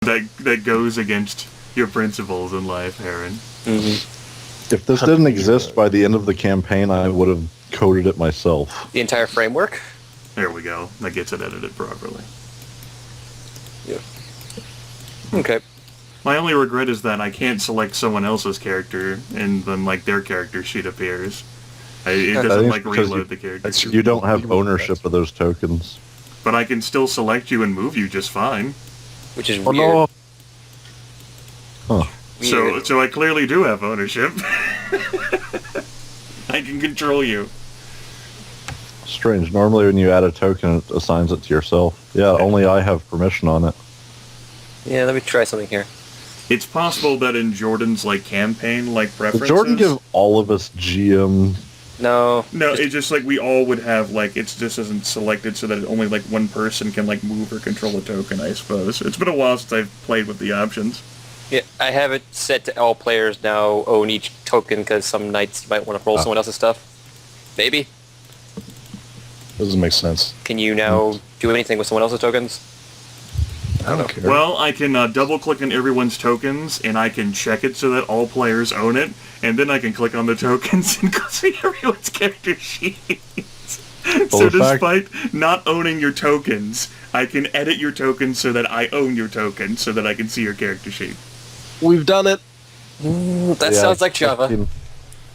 that goes against your principles in life, Aaron. Mm-hmm. If this didn't exist by the end of the campaign, I would have coded it myself. The entire framework? There we go. That gets it edited properly. Yeah. Okay. My only regret is that I can't select someone else's character, and then their character sheet appears. It doesn't reload the character. You don't have ownership of those tokens. But I can still select you and move you just fine. Which is weird. No. Huh. Weird. So I clearly do have ownership. I can control you. Strange. Normally when you add a token, it assigns it to yourself. Yeah, only I have permission on it. Yeah, let me try something here. It's possible that in Jordan's campaign preferences. Did Jordan give all of us GM? No. It's just we all would have it just isn't selected so that only one person can move or control a token, I suppose. It's been a while since I've played with the options. Yeah, I have it set to all players now own each token because some nights you might want to roll someone else's stuff. Maybe. Doesn't make sense. Can you now do anything with someone else's tokens? I don't care. Well, I can double-click on everyone's tokens, and I can check it so that all players own it, and then I can click on the tokens and go see everyone's character sheets. So despite not owning your tokens, I can edit your tokens so that I own your token, so that I can see your character sheet. We've done it. That sounds like Java.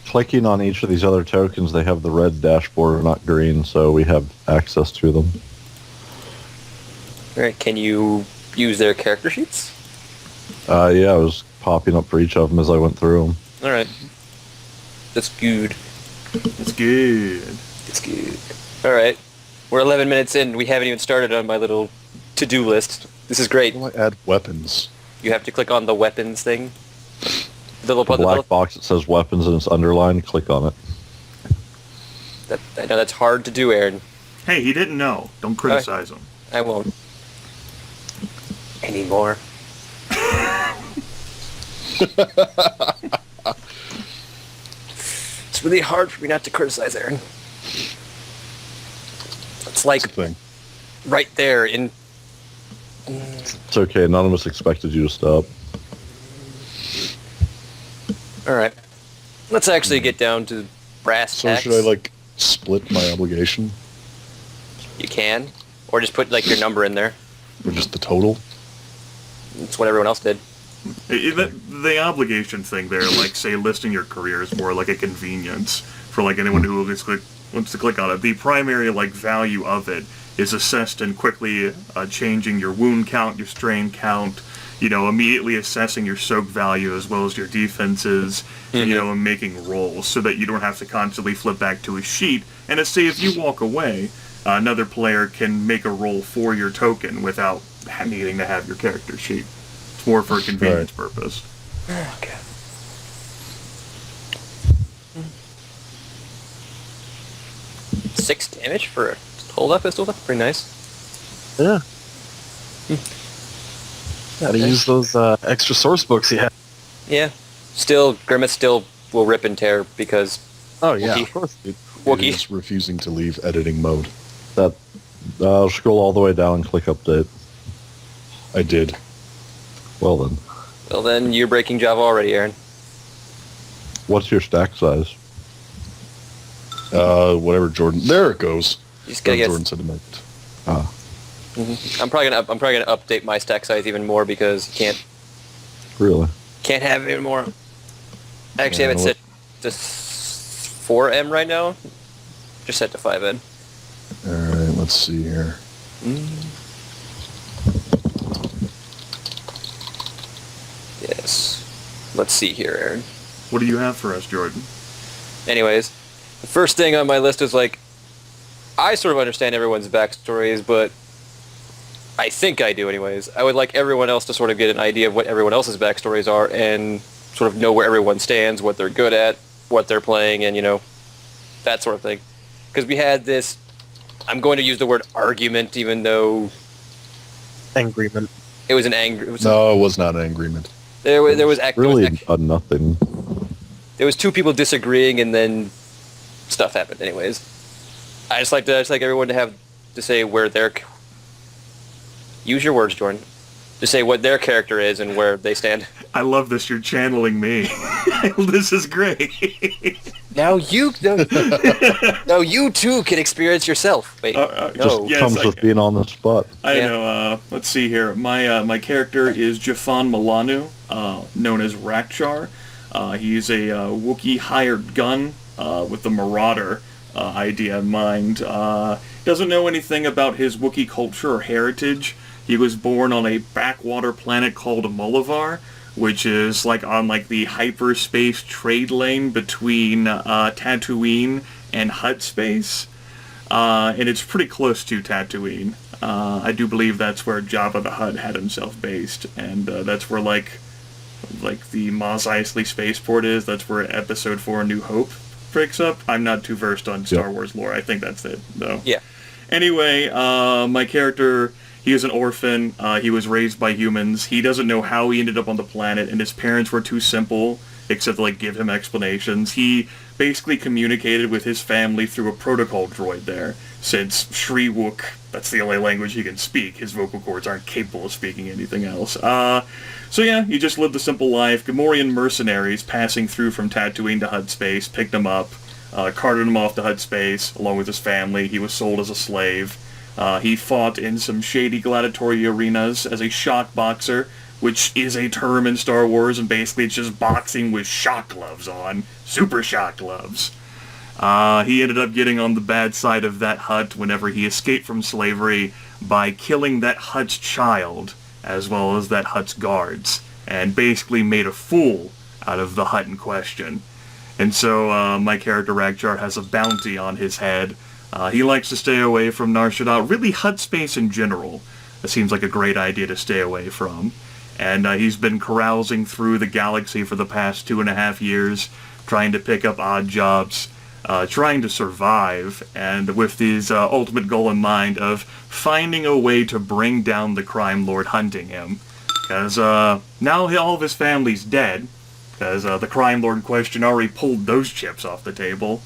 Clicking on each of these other tokens, they have the red dashboard, not green, so we have access to them. Alright, can you use their character sheets? Yeah, I was popping up for each of them as I went through them. Alright. That's good. It's good. It's good. Alright. We're 11 minutes in. We haven't even started on my little to-do list. This is great. How do I add weapons? You have to click on the weapons thing. The little black box that says weapons and it's underlined, click on it. I know that's hard to do, Aaron. Hey, he didn't know. Don't criticize him. I won't. Anymore. It's really hard for me not to criticize Aaron. It's right there in... It's okay, none of us expected you to stop. Alright. Let's actually get down to brass tacks. So should I, split my obligation? You can. Or just put, your number in there. Or just the total? That's what everyone else did. The obligation thing there, say, listing your career is more like a convenience for, anyone who wants to click on it. The primary, value of it is assessed in quickly changing your wound count, your strain count, immediately assessing your soak value as well as your defenses, and making rolls so that you don't have to constantly flip back to a sheet. And say if you walk away, another player can make a roll for your token without needing to have your character sheet. It's more for a convenience purpose. Okay. 6 damage for a hold-up pistol? That's pretty nice. Yeah. Gotta use those extra source books you have. Yeah. Still, Grimith still will rip and tear because... Oh, yeah, Wookiee. of course. It Wookiee. is refusing to leave editing mode. Scroll all the way down and click update. I did. Well then. Well then, you're breaking Java already, Aaron. What's your stack size? Whatever Jordan... There it goes. You just gotta get... Jordan said to make it. I'm probably gonna update my stack size even more because you can't have it anymore. I actually have it set to 4M right now. Just set to 5N. Alright, let's see here. Yes. Let's see here, Aaron. What do you have for us, Jordan? Anyways, the first thing on my list is I sort of understand everyone's backstories, but I think I do anyways. I would like everyone else to sort of get an idea of what everyone else's backstories are and sort of know where everyone stands, what they're good at, what they're playing, and, that sort of thing. Because we had this, I'm going to use the word argument, even though... Agreement. It was an angry... No, it was not an agreement. There was nothing. There was two people disagreeing, and then stuff happened. Anyways, I just like everyone to say where they're. Use your words, Jordan. to say what their character is and where they stand. I love this. You're channeling me. This is great. Now you too can experience yourself. Wait, no. Yes, Comes with being on the spot. I Yeah. know. Let's see here. My character is Jafan Milanu, known as Rakcharr. He's a Wookiee hired gun with the Marauder idea in mind. Doesn't know anything about his Wookiee culture or heritage. He was born on a backwater planet called Molivar, which is on the hyperspace trade lane between Tatooine and Hutt space. And it's pretty close to Tatooine. I do believe that's where Jabba the Hutt had himself based, and that's where the Mos Eisley spaceport is. That's where Episode 4 New Hope breaks up. I'm not too versed on Star Wars lore. I think that's it, though. Yeah. Anyway, my character, he is an orphan. He was raised by humans. He doesn't know how he ended up on the planet, and his parents were too simple, except to give him explanations. He basically communicated with his family through a protocol droid there, since Shriwook, that's the only language he can speak. His vocal cords aren't capable of speaking anything else. So yeah, he just lived a simple life. Gamorrean mercenaries passing through from Tatooine to Hutt space picked him up, carted him off to Hutt space, along with his family. He was sold as a slave. He fought in some shady gladiatory arenas as a shockboxer, which is a term in Star Wars, and basically it's just boxing with shock gloves on. Super shock gloves. He ended up getting on the bad side of that Hutt whenever he escaped from slavery by killing that Hutt's child, as well as that Hutt's guards, and basically made a fool out of the Hutt in question. And so my character Rakcharr has a bounty on his head. He likes to stay away from Nar Shaddaa, really Hutt space in general. It seems like a great idea to stay away from. And he's been carousing through the galaxy for the past 2.5 years, trying to pick up odd jobs, trying to survive, and with his ultimate goal in mind of finding a way to bring down the crime lord hunting him. Because now all of his family's dead, because the crime lord in question already pulled those chips off the table.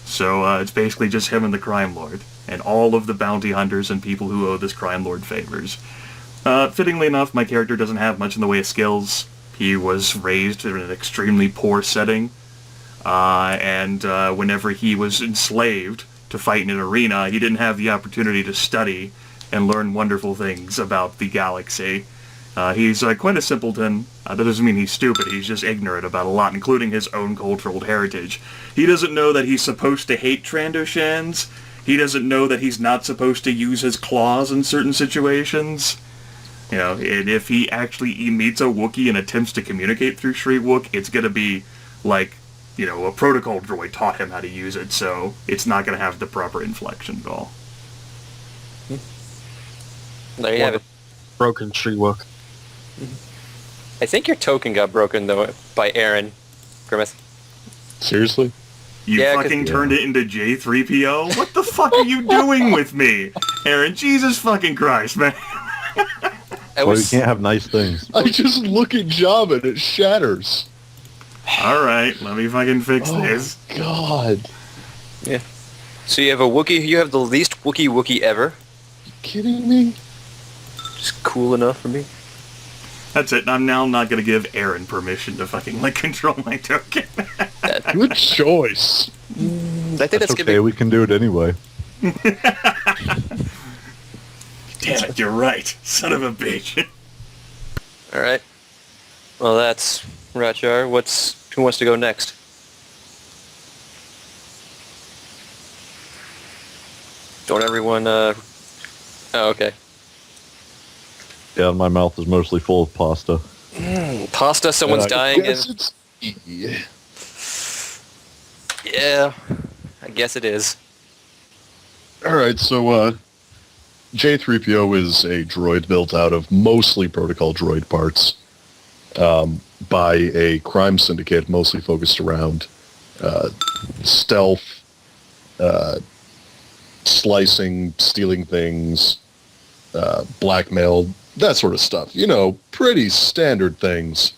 So it's basically just him and the crime lord, and all of the bounty hunters and people who owe this crime lord favors. Fittingly enough, my character doesn't have much in the way of skills. He was raised in an extremely poor setting, and whenever he was enslaved to fight in an arena, he didn't have the opportunity to study and learn wonderful things about the galaxy. He's quite a simpleton. That doesn't mean he's stupid, he's just ignorant about a lot, including his own cultural heritage. He doesn't know that he's supposed to hate Trandoshans. He doesn't know that he's not supposed to use his claws in certain situations. You know, and if he meets a Wookiee and attempts to communicate through Shriwook, it's going to be a protocol droid taught him how to use it, so it's not going to have the proper inflection at all. There you have it. Broken Shriwook. I think your token got broken, though, by Aaron, Grimith. Seriously? You Yeah, 'cause- fucking turned it into J3PO? What the fuck are you doing with me? Aaron, Jesus fucking Christ, man. Well, you can't have nice things. I just look at Jabba and it shatters. Alright, let me fucking fix this. God. Yeah. So you have a Wookiee. You have the least Wookiee ever. Kidding me? Just cool enough for me. That's it. I'm now not gonna give Aaron permission to fucking, control my token. Good choice. I think That's that's okay, gonna be. we can do it anyway. Damn it, you're right. Son of a bitch. All right. Well, that's Rakcharr. Who wants to go next? Don't everyone? Oh, okay. Yeah, my mouth is mostly full of pasta. Pasta. Someone's dying. Yes, And, it's... yeah, I guess it is. All right, so J3PO is a droid built out of mostly protocol droid parts by a crime syndicate mostly focused around stealth, slicing, stealing things, blackmail, that sort of stuff. You know, pretty standard things.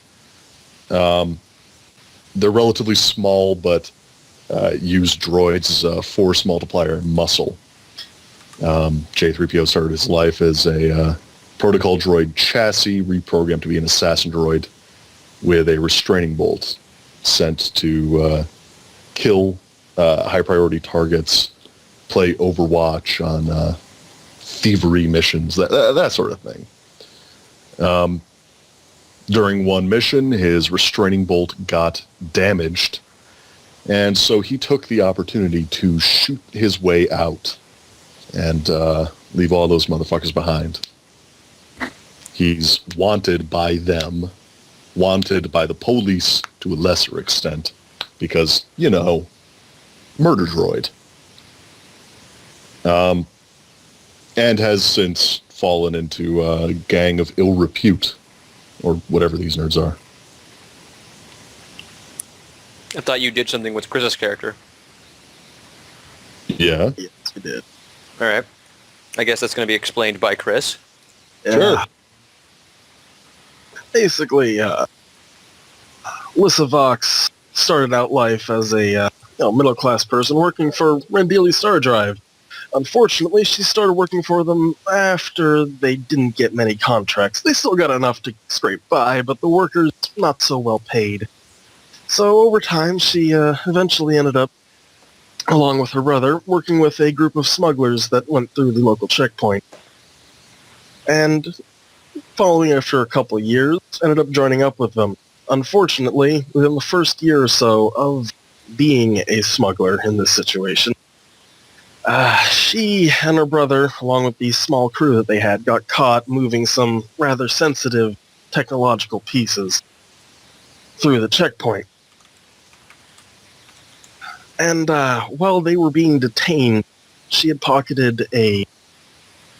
They're relatively small, but use droids as a force multiplier and muscle. J3PO started his life as a protocol droid chassis reprogrammed to be an assassin droid with a restraining bolt sent to kill high-priority targets, play Overwatch on thievery missions, that sort of thing. During one mission, his restraining bolt got damaged, and so he took the opportunity to shoot his way out and leave all those motherfuckers behind. He's wanted by them, wanted by the police to a lesser extent, because, you know, murder droid. And has since fallen into a gang of ill repute, or whatever these nerds are. I thought you did something with Chris's character. Yeah. Yes, we did. All right. I guess that's going to be explained by Chris. Sure. Basically, Lissa Vox started out life as a middle-class person working for Rendili Star Drive. Unfortunately, she started working for them after they didn't get many contracts. They still got enough to scrape by, but the workers not so well paid. So over time, she eventually ended up, along with her brother, working with a group of smugglers that went through the local checkpoint. And following after a couple of years, ended up joining up with them. Unfortunately, within the first year or so of being a smuggler in this situation, she and her brother, along with the small crew that they had, got caught moving some rather sensitive technological pieces through the checkpoint. And while they were being detained, she had pocketed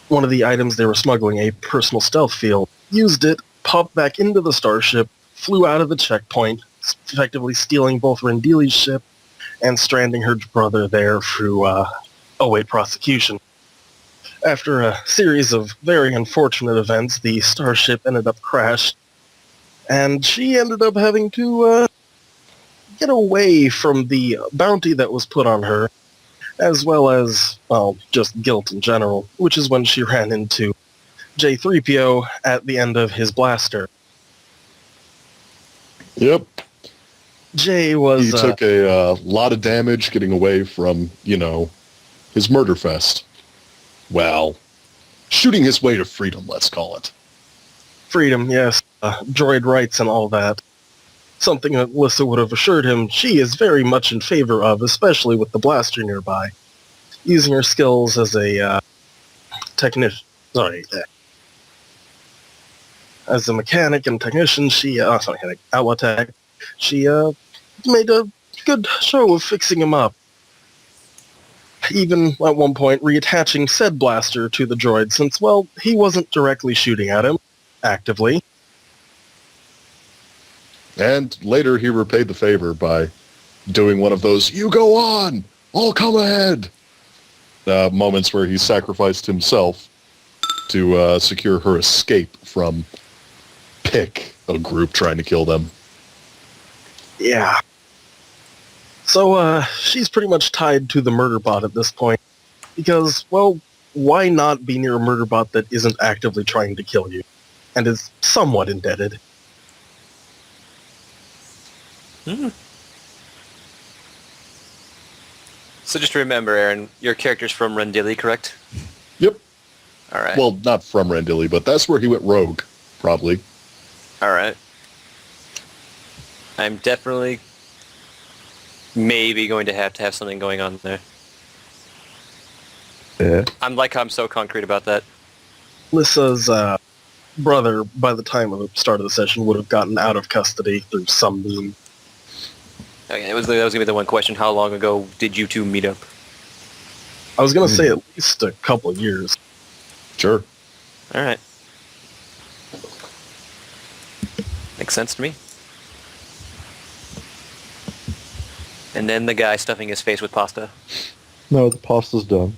one of the items they were smuggling, a personal stealth field, used it, popped back into the starship, flew out of the checkpoint, effectively stealing both Rendili's ship and stranding her brother there through await prosecution. After a series of very unfortunate events, the starship ended up crashed, and she ended up having to get away from the bounty that was put on her, as well as, well, just guilt in general, which is when she ran into Threepio at the end of his blaster. Yep. Jay was... He took a lot of damage getting away from, his murder fest. Well, shooting his way to freedom, let's call it. Freedom, yes. Droid rights and all that. Something that Lissa would have assured him she is very much in favor of, especially with the blaster nearby. Using her skills as a technician... as a mechanic and technician, outlaw tech, she made a good show of fixing him up. Even at one point reattaching said blaster to the droid since, well, he wasn't directly shooting at him, actively. And later he repaid the favor by doing one of those, "You go on! I'll come ahead!" Moments where he sacrificed himself to secure her escape from Pick, a group trying to kill them. Yeah. So, she's pretty much tied to the murder bot at this point. Because, well, why not be near a murder bot that isn't actively trying to kill you? And is somewhat indebted. So just remember, Aaron, your character's from Rendili, correct? Yep. All right. Well, not from Rendili, but that's where he went rogue, probably. All right. I'm definitely maybe going to have something going on there. Yeah. I'm so concrete about that. Lissa's brother, by the time of the start of the session, would have gotten out of custody through some means. Okay, that was going to be the one question. How long ago did you two meet up? I was going to say at least a couple of years. Sure. All right. Makes sense to me. And then the guy stuffing his face with pasta. No, the pasta's done.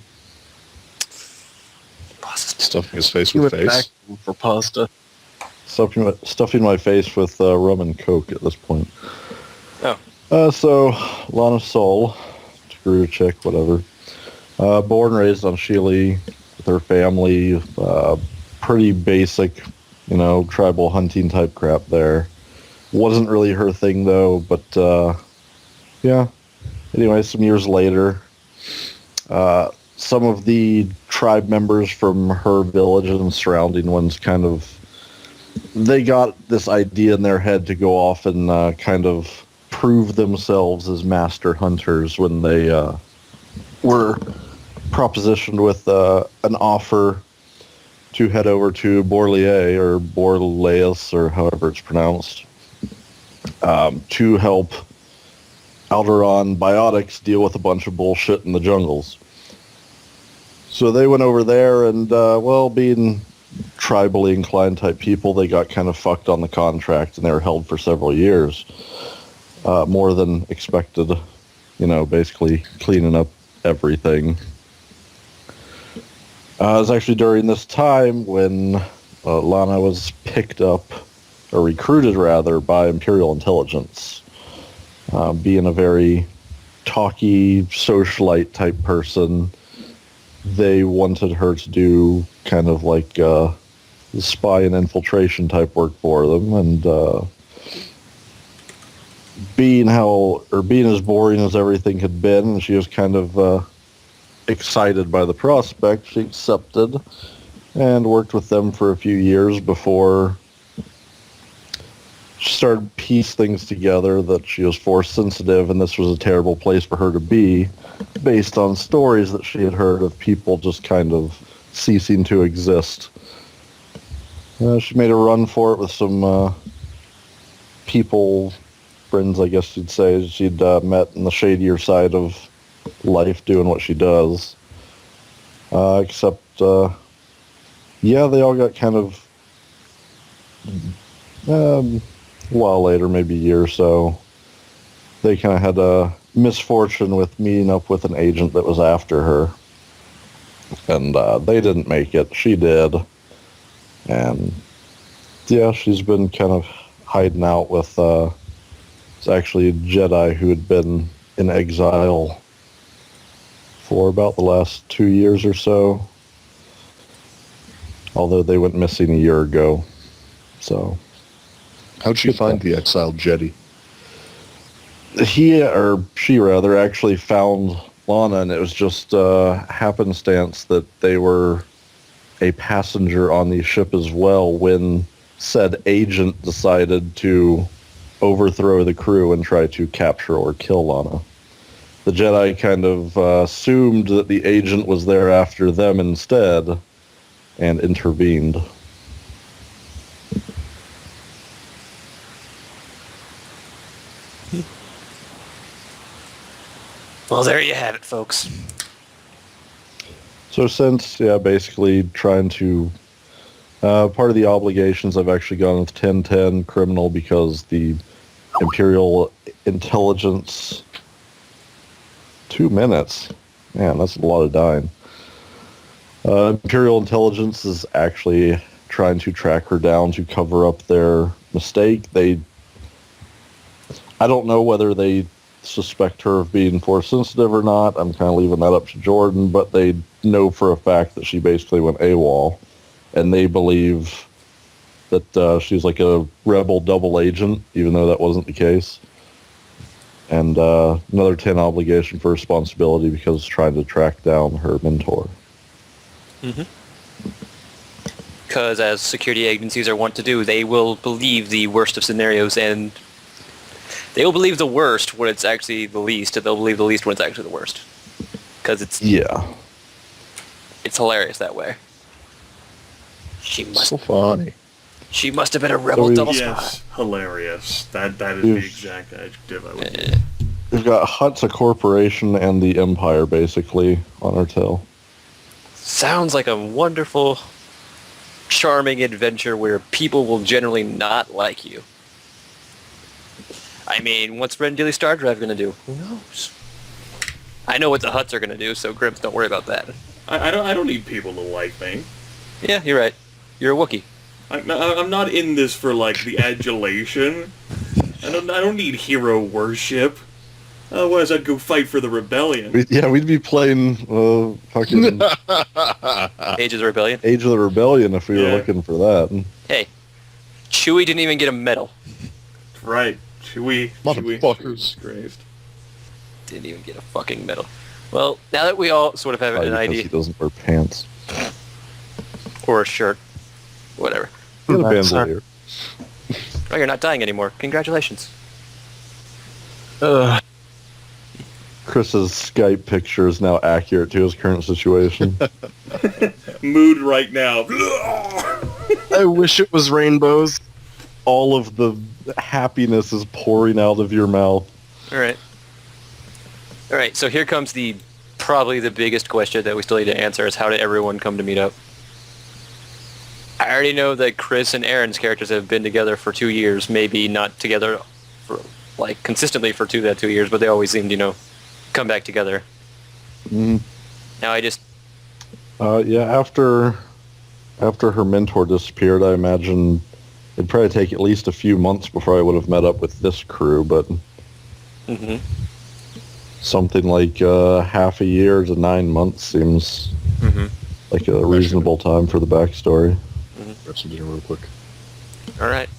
Stuffing his face He with went face. back for pasta. Stuffing my face with rum and Coke at this point. Oh. So, Laana Soul, Togruta chick, whatever. Born and raised on Sheely with her family. pretty basic, tribal hunting type crap there. Wasn't really her thing though, but yeah. Anyway, some years later, some of the tribe members from her village and surrounding ones they got this idea in their head to go off and kind of prove themselves as master hunters when they were propositioned with an offer to head over to Borlier or Borleas or however it's pronounced to help Alderaan Biotics deal with a bunch of bullshit in the jungles. So they went over there and, being tribally inclined type people, they got kind of fucked on the contract and they were held for several years. More than expected, basically cleaning up everything. It was actually during this time when Laana was picked up, or recruited rather, by Imperial Intelligence. Being a very talky, socialite type person, they wanted her to do kind of like the spy and infiltration type work for them, and being as boring as everything had been, and she was kind of excited by the prospect, she accepted and worked with them for a few years before she started to piece things together that she was force sensitive and this was a terrible place for her to be, based on stories that she had heard of people just kind of ceasing to exist. She made a run for it with some friends, I guess you'd say, she'd met in the shadier side of life doing what she does. Except, they all got kind of, a while later, maybe a year or so, they kind of had a misfortune with meeting up with an agent that was after her. And they didn't make it. She did. And, she's been kind of hiding out with, it's actually a Jedi who had been in exile for about the last 2 years or so. Although they went missing a year ago. So. How'd she find the exiled Jedi? She rather, actually found Laana, and it was just happenstance that they were a passenger on the ship as well when said agent decided to overthrow the crew and try to capture or kill Laana. The Jedi kind of assumed that the agent was there after them instead and intervened. Well, there you have it, folks. So since, basically trying to... part of the obligations, I've actually gone with 1010 criminal because the Imperial Intelligence... 2 minutes? Man, that's a lot of dying. Imperial Intelligence is actually trying to track her down to cover up their mistake. I don't know whether they suspect her of being force sensitive or not. I'm kind of leaving that up to Jordan, but they know for a fact that she basically went AWOL, and they believe that she's like a rebel double agent, even though that wasn't the case. And another 10 obligation for responsibility because trying to track down her mentor. Because as security agencies are wont to do, they will believe the worst of scenarios, and they will believe the worst when it's actually the least, and they'll believe the least when it's actually the worst. Because it's hilarious that way. So funny. She must have been a rebel double spy. Yes, hilarious. That is the exact adjective I would use. We've got Hutt's a corporation and the Empire, basically, on our tail. Sounds like a wonderful, charming adventure where people will generally not like you. I mean, what's Ren Daily Star Drive going to do? Who knows? I know what the Hutts are going to do, so Grimps, don't worry about that. I don't need people to like me. Yeah, you're right. You're a Wookiee. I'm not in this for, like, the adulation. I don't need hero worship. Otherwise, I'd go fight for the rebellion. We'd be playing fucking Age of the Rebellion. Age of the Rebellion if we were looking for that. Hey, Chewie didn't even get a medal. Right. Chewie. Motherfuckers. Disgraced. Didn't even get a fucking medal. Well, now that we all sort of have an idea... He doesn't wear pants. Or a shirt. Whatever. He had a That's bandolier. Oh, you're not dying anymore. Congratulations. Chris's Skype picture is now accurate to his current situation. Mood right now. I wish it was rainbows. All of the happiness is pouring out of your mouth. Alright, so here comes probably the biggest question that we still need to answer is how did everyone come to meet up? I already know that Chris and Aaron's characters have been together for 2 years, maybe not together for, consistently for 2 years, but they always seemed, come back together. Mm. Now I just... after her mentor disappeared, I imagine it'd probably take at least a few months before I would have met up with this crew, but something like half a year to 9 months seems like a reasonable time for the backstory. Grab some dinner real quick. Alright.